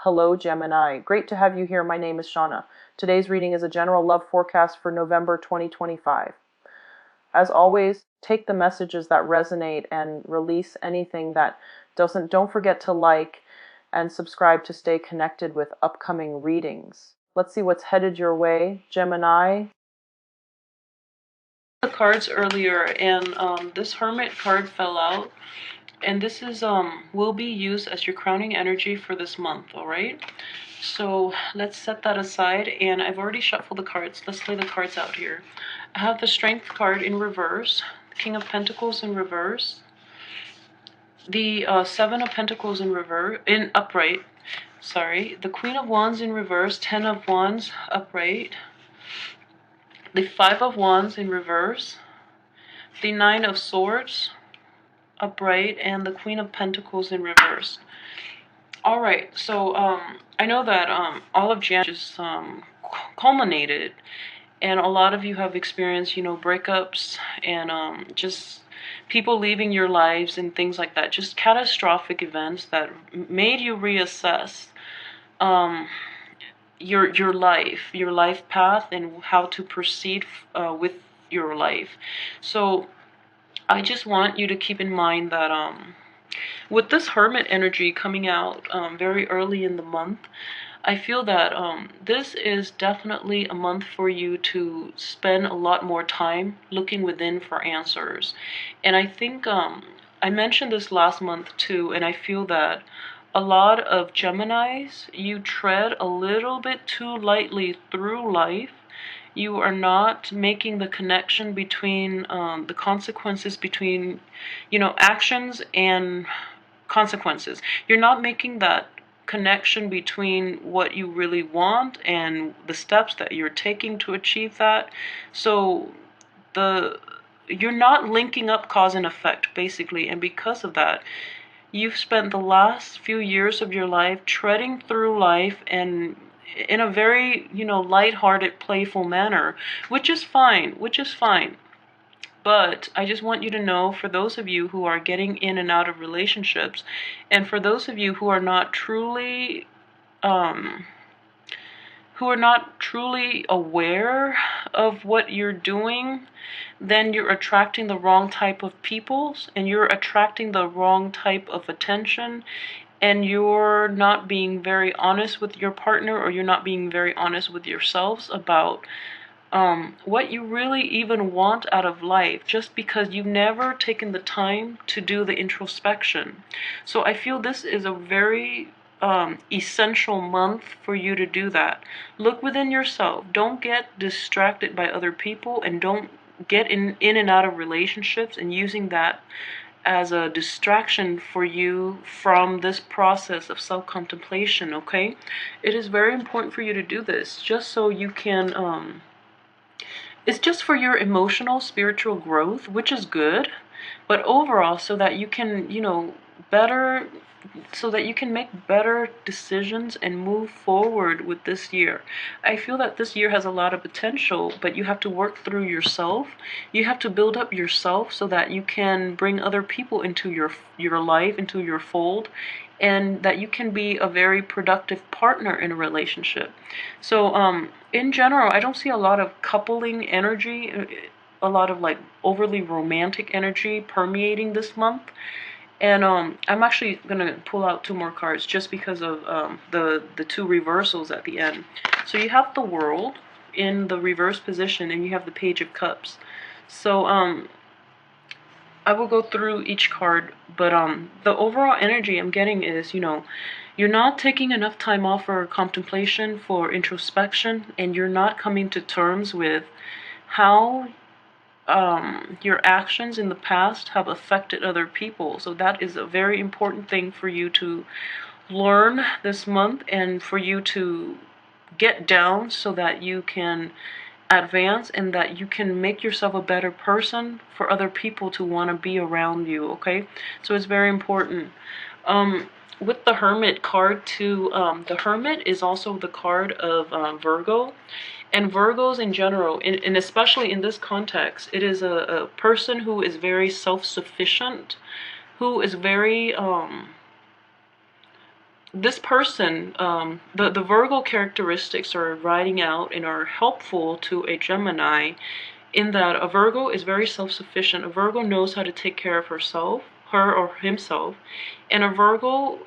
Hello, Gemini. Great to have you here. My name is Shauna. Today's reading is a general love forecast for November 2025. As always, take the messages that resonate and release anything that doesn't. Don't forget to like and subscribe to stay connected with upcoming readings. Let's see what's headed your way, Gemini. The cards earlier, and this Hermit card fell out, and this is will be used as your crowning energy for this month. All right, so let's set that aside, and I've already shuffled the cards. Let's lay the cards out here. I have the Strength card in reverse, the King of Pentacles in reverse, the Seven of Pentacles in reverse, in upright, sorry, the Queen of Wands in reverse, Ten of Wands upright, the Five of Wands in reverse, the Nine of Swords upright, and the Queen of Pentacles in reverse. All right, so I know that all of January just culminated, and a lot of you have experienced, breakups and just people leaving your lives and things like that. Just catastrophic events that made you reassess um, your life path, and how to proceed with your life. So I just want you to keep in mind that with this Hermit energy coming out very early in the month, I feel that this is definitely a month for you to spend a lot more time looking within for answers. And I think I mentioned this last month too, and I feel that a lot of Geminis, you tread a little bit too lightly through life. You are not making the connection between the consequences between, actions and consequences. You're not making that connection between what you really want and the steps that you're taking to achieve that. So you're not linking up cause and effect, basically, and because of that, you've spent the last few years of your life treading through life and in a very, lighthearted, playful manner, which is fine. But I just want you to know, for those of you who are getting in and out of relationships, and for those of you who are not truly um, aware of what you're doing, then you're attracting the wrong type of people, and you're attracting the wrong type of attention, and you're not being very honest with your partner, or you're not being very honest with yourselves about what you really even want out of life, just because you've never taken the time to do the introspection. So I feel this is a very essential month for you to do that. Look within yourself. Don't get distracted by other people, and don't get in and out of relationships and using that as a distraction for you from this process of self-contemplation. Okay, it is very important for you to do this, just so you can it's just for your emotional, spiritual growth, which is good, but overall, so that you can, better, so that you can make better decisions and move forward with this year. I feel that this year has a lot of potential, but you have to work through yourself. You have to build up yourself so that you can bring other people into your life, into your fold, and that you can be a very productive partner in a relationship. So in general, I don't see a lot of coupling energy, a lot of like overly romantic energy permeating this month. And I'm actually gonna pull out two more cards just because of the two reversals at the end. So you have the World in the reverse position, and you have the Page of Cups. So I will go through each card, but the overall energy I'm getting is, you're not taking enough time off for contemplation, for introspection, and you're not coming to terms with how your actions in the past have affected other people. So that is a very important thing for you to learn this month, and for you to get down so that you can advance, and that you can make yourself a better person for other people to want to be around you. Okay, so it's very important. With the Hermit card too, the Hermit is also the card of Virgo. And Virgos in general, and especially in this context, it is a person who is very self-sufficient, who is very this person, the Virgo characteristics are riding out and are helpful to a Gemini in that a Virgo is very self-sufficient. A Virgo knows how to take care of herself, her or himself, and a Virgo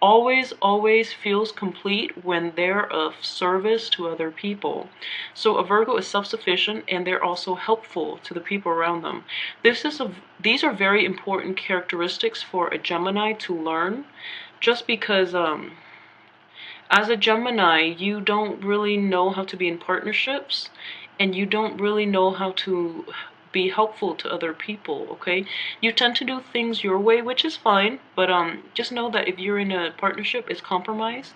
always feels complete when they're of service to other people. So a Virgo is self-sufficient and they're also helpful to the people around them. These are very important characteristics for a Gemini to learn, just because as a Gemini, you don't really know how to be in partnerships and you don't really know how to be helpful to other people, okay? You tend to do things your way, which is fine, but just know that if you're in a partnership, it's compromise.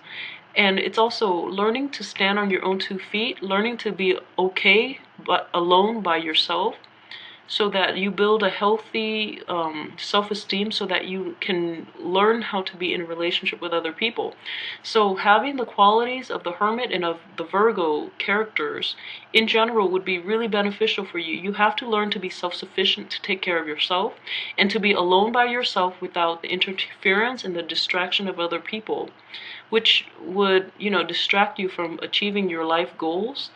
And it's also learning to stand on your own 2 feet, learning to be okay but alone by yourself, so that you build a healthy self-esteem, so that you can learn how to be in a relationship with other people. So having the qualities of the Hermit and of the Virgo characters in general would be really beneficial for you. You have to learn to be self-sufficient, to take care of yourself, and to be alone by yourself without the interference and the distraction of other people, which would, distract you from achieving your life goals,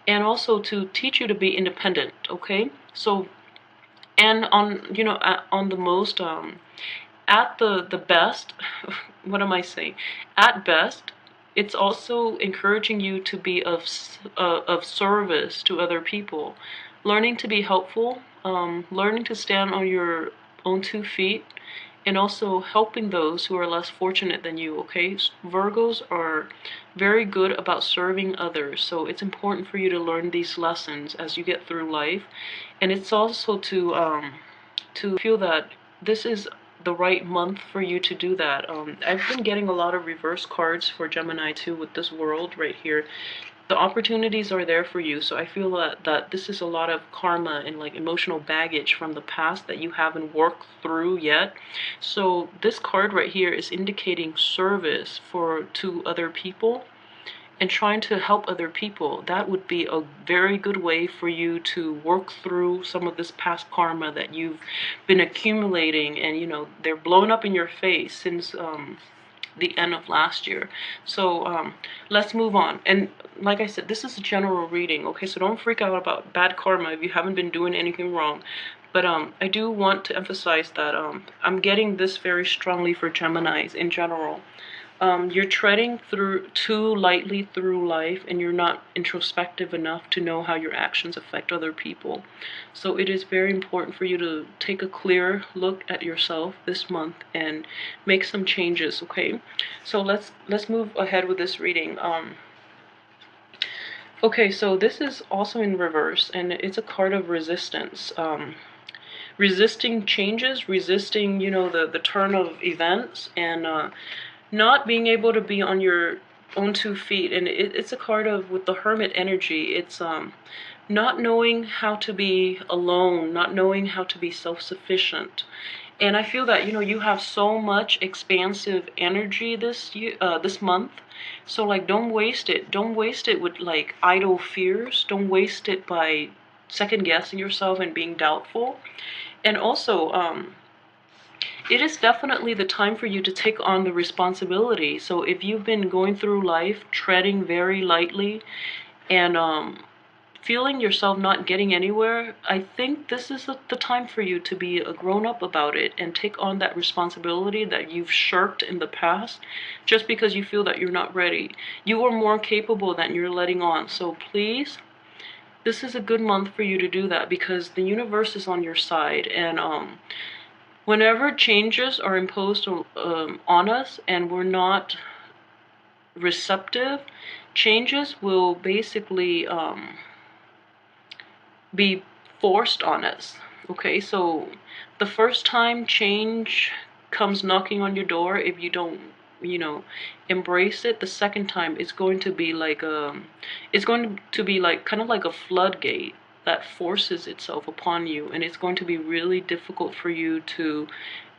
and also to teach you to be independent, okay? So, and on the most at the best, what am I saying? At best, it's also encouraging you to be of service to other people, learning to be helpful, learning to stand on your own 2 feet, and also helping those who are less fortunate than you, okay? Virgos are very good about serving others, so it's important for you to learn these lessons as you get through life. And it's also to feel that this is the right month for you to do that. I've been getting a lot of reverse cards for Gemini too with this world right here. The opportunities are there for you, so I feel that this is a lot of karma and like emotional baggage from the past that you haven't worked through yet. So this card right here is indicating service to other people and trying to help other people. That would be a very good way for you to work through some of this past karma that you've been accumulating, and they're blowing up in your face since the end of last year. So let's move on. And like I said, this is a general reading, okay? So don't freak out about bad karma if you haven't been doing anything wrong. But I do want to emphasize that I'm getting this very strongly for Geminis in general. You're treading too lightly through life, and you're not introspective enough to know how your actions affect other people. So it is very important for you to take a clear look at yourself this month and make some changes, okay? So let's move ahead with this reading. Okay, so this is also in reverse, and it's a card of resistance. Resisting changes, resisting, the turn of events, and not being able to be on your own 2 feet. And it's a card of, with the Hermit energy, it's not knowing how to be alone, not knowing how to be self-sufficient. And I feel that you have so much expansive energy this month. So like, don't waste it. Don't waste it with like idle fears. Don't waste it by second guessing yourself and being doubtful. And also, it is definitely the time for you to take on the responsibility. So if you've been going through life treading very lightly and feeling yourself not getting anywhere, I think this is the time for you to be a grown-up about it and take on that responsibility that you've shirked in the past just because you feel that you're not ready. You are more capable than you're letting on. So please, this is a good month for you to do that, because the universe is on your side. And whenever changes are imposed on us and we're not receptive, changes will basically be forced on us. Okay, so the first time change comes knocking on your door, if you don't, embrace it, the second time it's going to be like kind of like a floodgate that forces itself upon you, and it's going to be really difficult for you to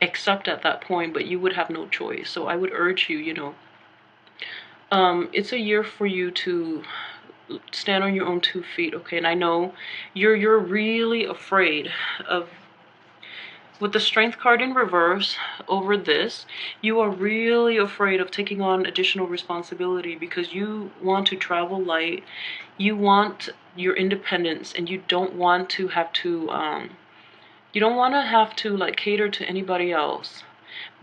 accept at that point, but you would have no choice. So I would urge you, it's a year for you to stand on your own 2 feet, okay? And I know you're really afraid of With the Strength card in reverse over this, you are really afraid of taking on additional responsibility because you want to travel light, you want your independence, and you don't want to have to, like cater to anybody else.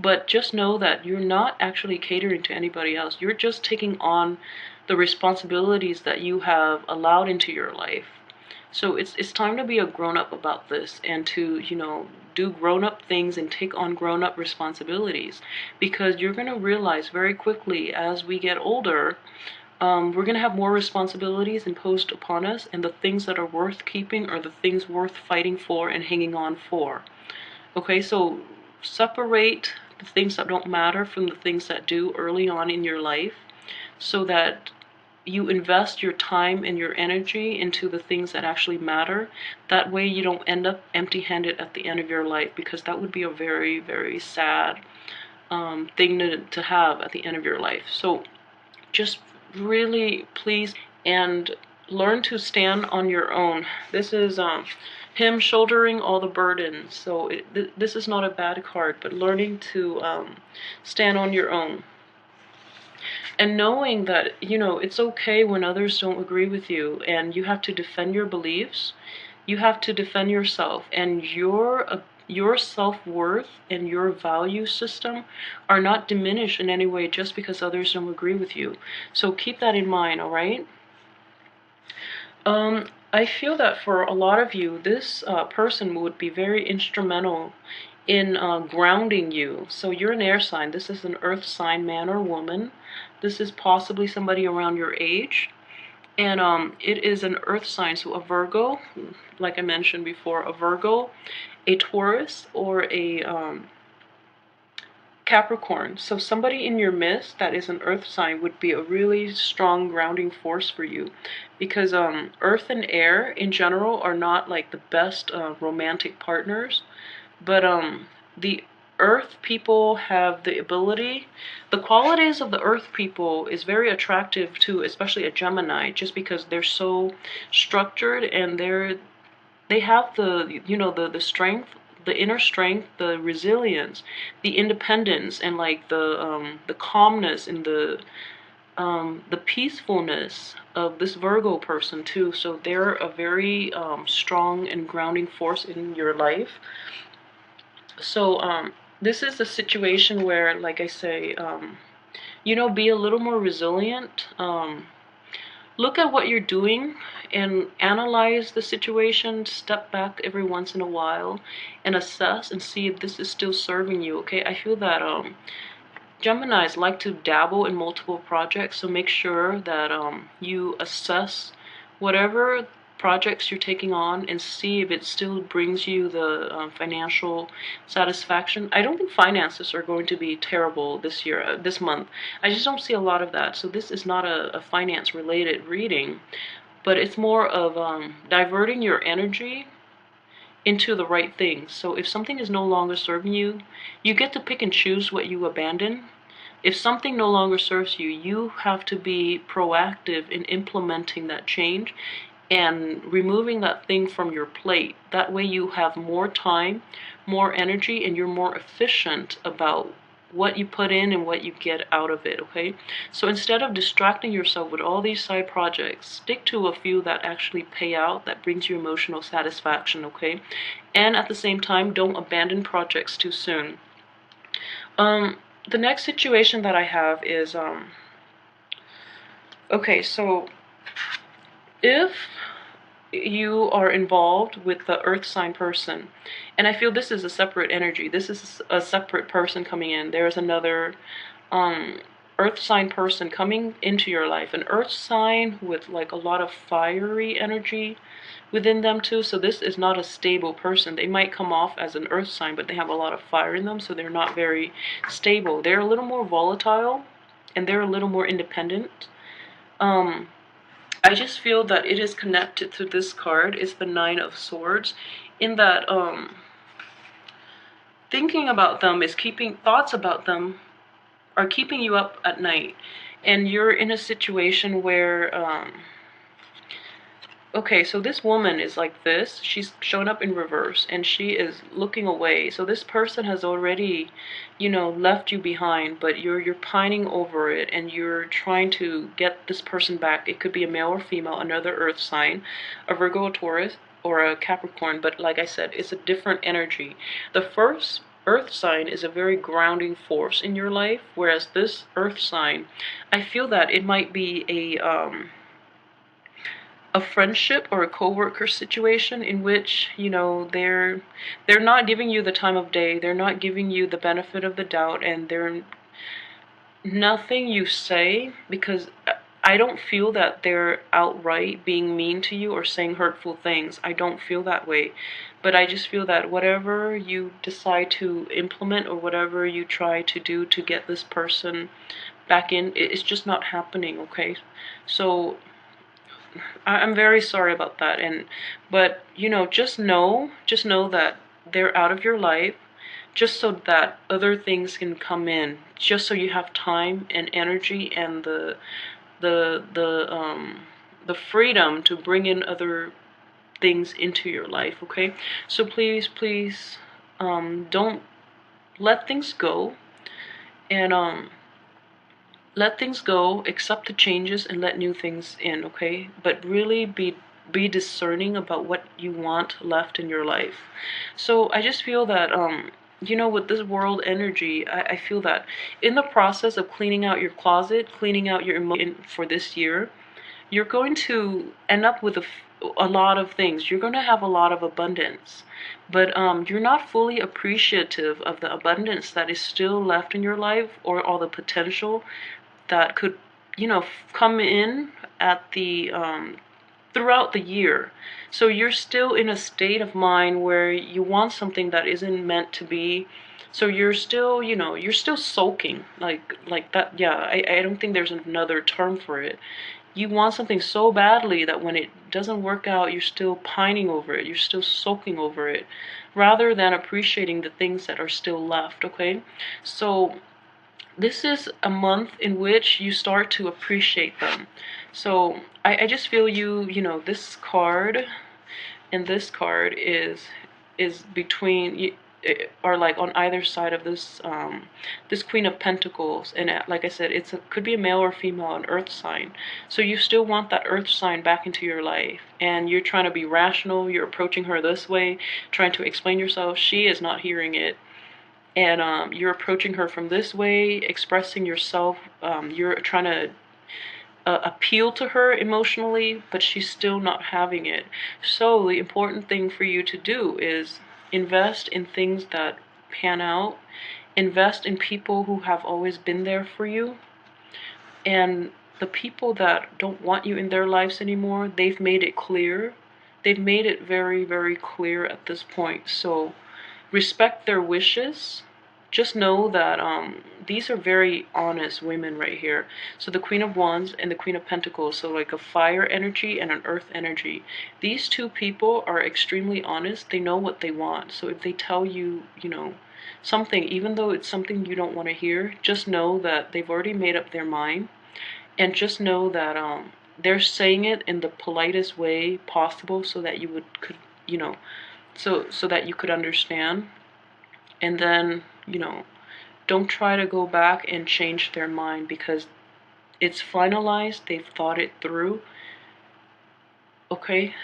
But just know that you're not actually catering to anybody else. You're just taking on the responsibilities that you have allowed into your life. So it's time to be a grown-up about this and to, do grown-up things and take on grown-up responsibilities, because you're going to realize very quickly as we get older, we're going to have more responsibilities imposed upon us, and the things that are worth keeping are the things worth fighting for and hanging on for. Okay, so separate the things that don't matter from the things that do early on in your life, so that you invest your time and your energy into the things that actually matter. That way you don't end up empty-handed at the end of your life, because that would be a very, very sad thing to have at the end of your life. So just really please and learn to stand on your own. This is him shouldering all the burdens. So this is not a bad card, but learning to stand on your own. And knowing that, it's okay when others don't agree with you, and you have to defend your beliefs. You have to defend yourself, and your self-worth and your value system are not diminished in any way just because others don't agree with you. So keep that in mind, all right? I feel that for a lot of you, this person would be very instrumental in grounding you. So you're an air sign. This is an earth sign, man or woman. This is possibly somebody around your age. And it is an earth sign, so a Virgo, like I mentioned before, a Virgo, a Taurus, or a Capricorn. So somebody in your midst that is an earth sign would be a really strong grounding force for you, because earth and air in general are not like the best romantic partners, but the earth people have the ability, the qualities of the earth people is very attractive to especially a Gemini, just because they're so structured, and they have the strength, the inner strength, the resilience, the independence, and like the calmness and the peacefulness of this Virgo person too. So they're a very strong and grounding force in your life. So this is a situation where, like I say, be a little more resilient. Look at what you're doing and analyze the situation. Step back every once in a while and assess and see if this is still serving you, okay? I feel that Geminis like to dabble in multiple projects, so make sure that you assess whatever projects you're taking on and see if it still brings you the financial satisfaction. I don't think finances are going to be terrible this year, this month. I just don't see a lot of that. So this is not a finance related reading, but it's more of diverting your energy into the right things. So if something is no longer serving you, you get to pick and choose what you abandon. If something no longer serves you, you have to be proactive in implementing that change and removing that thing from your plate. That way you have more time, more energy, and you're more efficient about what you put in and what you get out of it, okay? So instead of distracting yourself with all these side projects, stick to a few that actually pay out, that brings you emotional satisfaction, okay? And at the same time, don't abandon projects too soon. The next situation that I have is, okay, so if you are involved with the earth sign person, and I feel this is a separate energy, this is a separate person coming in, there's another earth sign person coming into your life, an earth sign with like a lot of fiery energy within them too. So this is not a stable person. They might come off as an earth sign, but they have a lot of fire in them, so they're not very stable. They're a little more volatile, and they're a little more independent. I just feel that it is connected to this card. It's the Nine of Swords, in that thinking about them is keeping, thoughts about them are keeping you up at night, and you're in a situation where Okay, so this woman is like this. She's shown up in reverse and she is looking away. So this person has already, left you behind, but you're pining over it and you're trying to get this person back. It could be a male or female, another earth sign, a Virgo, a Taurus, or a Capricorn, but like I said, it's a different energy. The first earth sign is a very grounding force in your life, whereas this earth sign, I feel that it might be a friendship or a coworker situation in which they're not giving you the time of day, they're not giving you the benefit of the doubt, and they're nothing you say, because I don't feel that they're outright being mean to you or saying hurtful things. I don't feel that way. But I just feel that whatever you decide to implement or whatever you try to do to get this person back in, it's just not happening, okay? So I'm very sorry about that, but just know that they're out of your life, just so that other things can come in, just so you have time and energy and the freedom to bring in other things into your life. Okay, so please, don't let things go, and let things go, accept the changes, and let new things in, okay? But really be discerning about what you want left in your life. So I just feel that with this world energy, I feel that in the process of cleaning out your closet, cleaning out your emotion for this year, you're going to end up with a lot of things. You're going to have a lot of abundance, but you're not fully appreciative of the abundance that is still left in your life, or all the potential that could, come in at the throughout the year. So you're still in a state of mind where you want something that isn't meant to be. So you're still, you're still sulking like that. Yeah, I don't think there's another term for it. You want something so badly that when it doesn't work out, you're still pining over it. You're still sulking over it, rather than appreciating the things that are still left. Okay, so this is a month in which you start to appreciate them. So I just feel this card and this card is between you, are like on either side of this Queen of Pentacles, and like I said, could be a male or female, an earth sign. So you still want that earth sign back into your life, and you're trying to be rational, you're approaching her this way, trying to explain yourself. She is not hearing it, and you're approaching her from this way, expressing yourself. You're trying to appeal to her emotionally, but she's still not having it. So the important thing for you to do is invest in things that pan out, invest in people who have always been there for you, and the people that don't want you in their lives anymore, they've made it clear. They've made it very, very clear at this point. So respect their wishes. Just know that these are very honest women right here. So the Queen of Wands and the Queen of Pentacles, so like a fire energy and an earth energy. These two people are extremely honest. They know what they want. So if they tell you, something, even though it's something you don't want to hear, just know that they've already made up their mind. And just know that they're saying it in the politest way possible, so that you know, so that you could understand. And then, don't try to go back and change their mind, because it's finalized. They've thought it through. Okay.